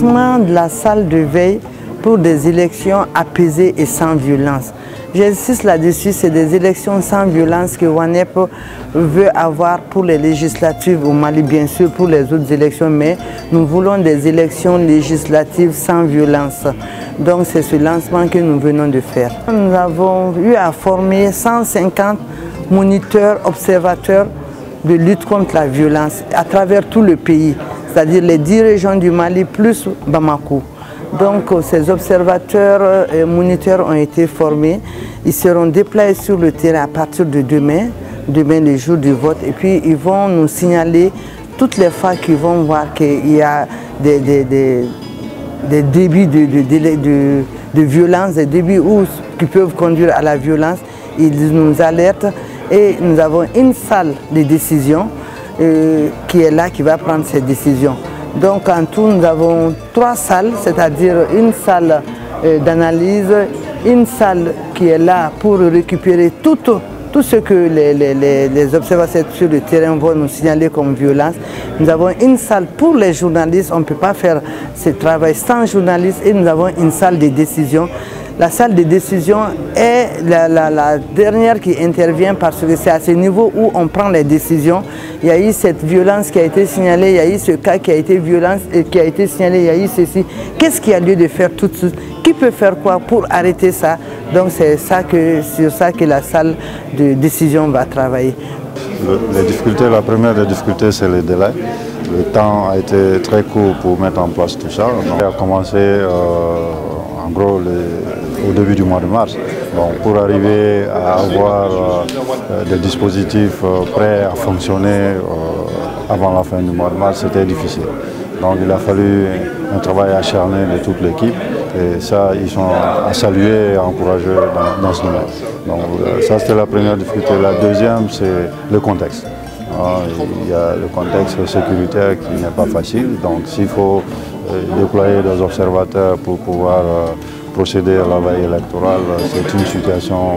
lancement de la salle de veille pour des élections apaisées et sans violence. J'insiste là-dessus, c'est des élections sans violence que WANEP veut avoir pour les législatives au Mali, bien sûr pour les autres élections, mais nous voulons des élections législatives sans violence. Donc c'est ce lancement que nous venons de faire. Nous avons eu à former 150 moniteurs, observateurs de lutte contre la violence à travers tout le pays, c'est-à-dire les 10 régions du Mali plus Bamako. Donc ces observateurs et moniteurs ont été formés. Ils seront déployés sur le terrain à partir de demain le jour du vote. Et puis ils vont nous signaler toutes les fois qu'ils vont voir qu'il y a des débits de violence, des débits qui peuvent conduire à la violence. Ils nous alertent et nous avons une salle de décision qui est là, qui va prendre ces décisions. Donc en tout, nous avons 3 salles, c'est-à-dire une salle d'analyse, une salle qui est là pour récupérer tout ce que les observateurs sur le terrain vont nous signaler comme violence. Nous avons une salle pour les journalistes, on ne peut pas faire ce travail sans journalistes, et nous avons une salle de décision. La salle de décision est la dernière qui intervient parce que c'est à ce niveau où on prend les décisions. Il y a eu cette violence qui a été signalée, il y a eu ce cas qui a été violence et qui a été signalé, il y a eu ceci. Qu'est-ce qu'il y a lieu de faire tout de suite? Qui peut faire quoi pour arrêter ça? Donc c'est sur ça que la salle de décision va travailler. La première des difficultés, c'est le délai. Le temps a été très court pour mettre en place tout ça. Donc, on a commencé en gros au début du mois de mars. Donc, pour arriver à avoir des dispositifs prêts à fonctionner avant la fin du mois de mars, c'était difficile. Donc il a fallu un travail acharné de toute l'équipe et ça, ils sont à saluer et à encourager dans ce domaine. Donc ça, c'était la première difficulté. La deuxième, c'est le contexte. Il y a le contexte sécuritaire qui n'est pas facile. Donc s'il faut déployer des observateurs pour pouvoir procéder à la veille électorale, c'est une situation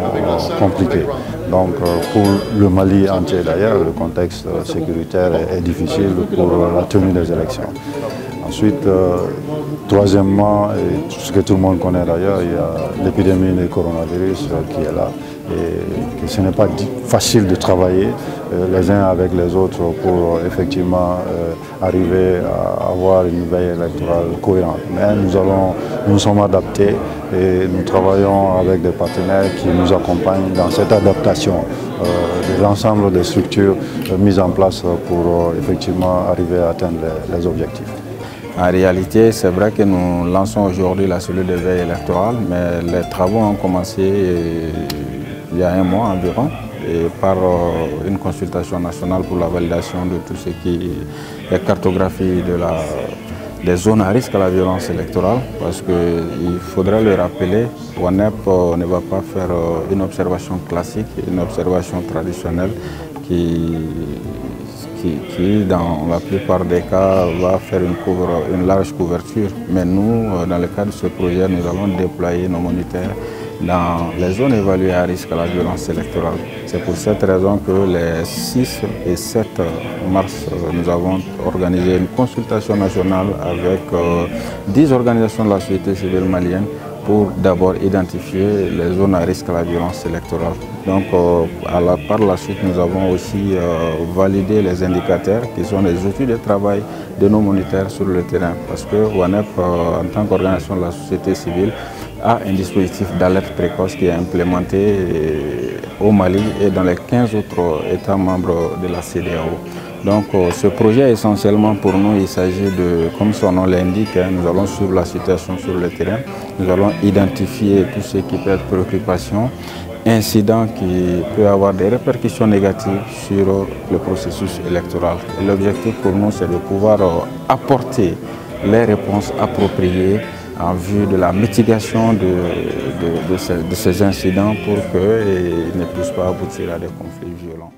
compliquée. Donc pour le Mali entier d'ailleurs, le contexte sécuritaire est difficile pour la tenue des élections. Ensuite, troisièmement, et ce que tout le monde connaît d'ailleurs, il y a l'épidémie du coronavirus qui est là. Et que ce n'est pas facile de travailler les uns avec les autres pour effectivement arriver à avoir une veille électorale cohérente. Mais nous sommes adaptés et nous travaillons avec des partenaires qui nous accompagnent dans cette adaptation de l'ensemble des structures mises en place pour effectivement arriver à atteindre les objectifs. En réalité, c'est vrai que nous lançons aujourd'hui la cellule de veille électorale, mais les travaux ont commencé il y a un mois environ, et par une consultation nationale pour la validation de tout ce qui est cartographie des zones à risque à la violence électorale, parce qu'il faudrait le rappeler, WANEP ne va pas faire une observation classique, une observation traditionnelle qui dans la plupart des cas va faire une large couverture. Mais nous, dans le cadre de ce projet, nous allons déployer nos moniteurs dans les zones évaluées à risque à la violence électorale. C'est pour cette raison que les 6 et 7 mars, nous avons organisé une consultation nationale avec 10 organisations de la société civile malienne pour d'abord identifier les zones à risque à la violence électorale. Donc par la suite, nous avons aussi validé les indicateurs qui sont les outils de travail de nos moniteurs sur le terrain. Parce que WANEP, en tant qu'organisation de la société civile, a un dispositif d'alerte précoce qui est implémenté au Mali et dans les 15 autres États membres de la CEDEAO. Donc ce projet essentiellement pour nous, il s'agit de, comme son nom l'indique, nous allons suivre la situation sur le terrain, nous allons identifier tout ce qui peut être préoccupation, incident qui peut avoir des répercussions négatives sur le processus électoral. L'objectif pour nous, c'est de pouvoir apporter les réponses appropriées en vue de la mitigation de ces incidents pour qu'ils ne puissent pas aboutir à des conflits violents.